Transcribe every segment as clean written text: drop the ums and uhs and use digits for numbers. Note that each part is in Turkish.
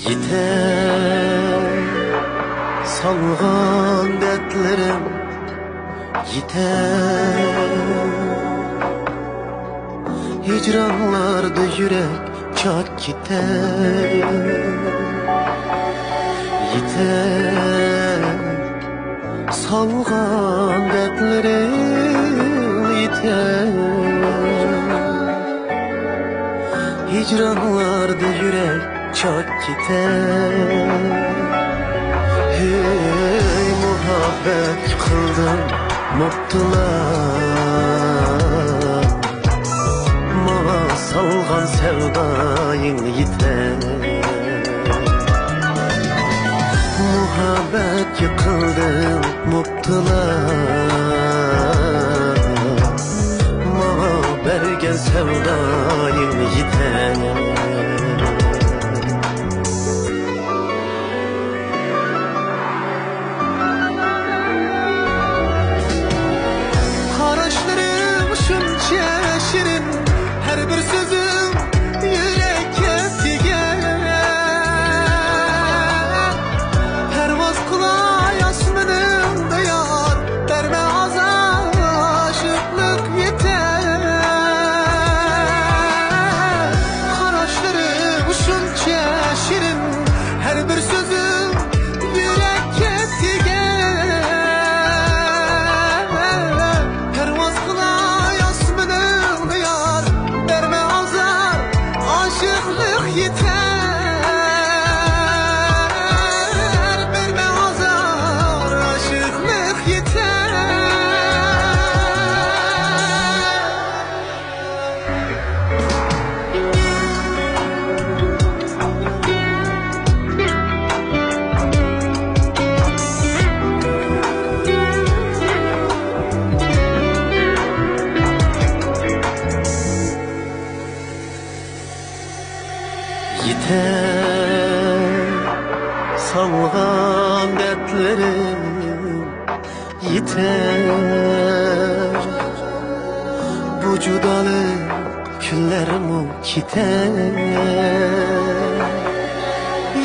Yeter salgan dertlerim, yeter hicranlarda yürek çak gider. Yeter salgan dertlerim, yeter hicranlarda yürek çak gider. Hey muhabbet kıldım mutlular, bana salgan sevdayın yeter. Muhabbet yıkıldım mutlular, bana bergen sevdayın yeter. Şirin, her bir sözüm yürekke tiger. Pervaz kulağı yasmının duyar, verme azar aşıklık yeter. Karaşlarım şunca şirin, her bir sözüm yürekke tiger. Pervaz kulağı yeter salgan dertlerim, yeter bu cudalık küllerim yeter.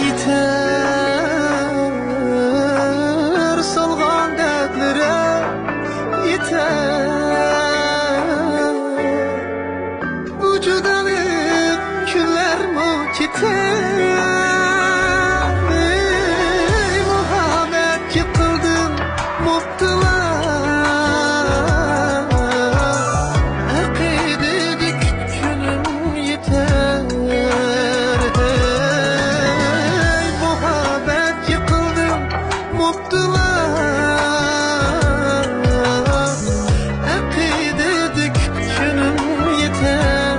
Yeter salgan dertlerim, yeter bu cudalık küllerim yeter. Muhabbet yıkıldım mutlular, akidedik günüm yeter. Muhabbet yıkıldım mutlular, akidedik günüm yeter.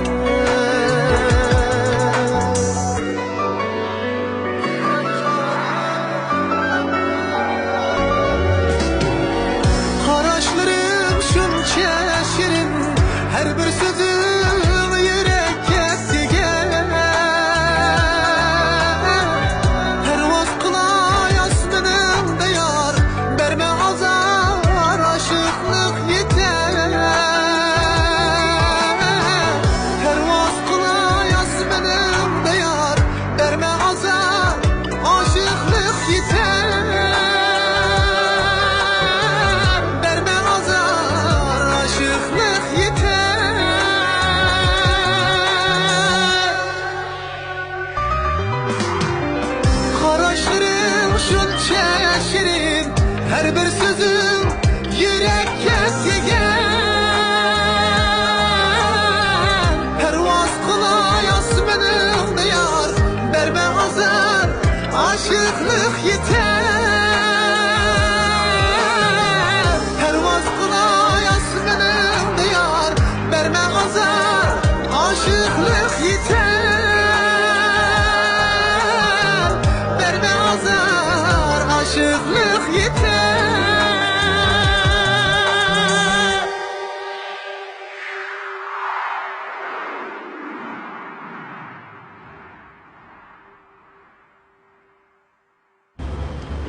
Şirin, her bir sözüm yürekke tiger. Pervaz kulağı yasmının duyar, verme azar aşıklık yeter. Pervaz kulağı yasmının duyar, verme azar aşıklık yeter. Şunca şirin, her bir sözüm yürekke tiger. Pervaz kulağı yasmının duyar, verme azar aşıklık yeter. Pervaz kulağı yasmının duyar, verme azar aşıklık yeter. Aşıklık yeter.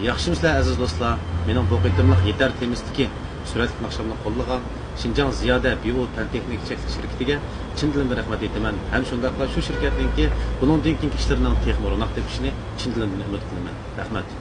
Yaxşımısызlar aziz do'stlar, mening bu qitimliq yetar temizdagi suratli naqshamni qo'llagan Şinjan Ziyoda Bio Texnik şirketiga chin dilimdan rahmat aytaman. Ham shundaqla shu shirkatninki buningdan keyingi ishlarining texnik ro'naq tepishini chin dilimdan umid qilaman. Rahmat.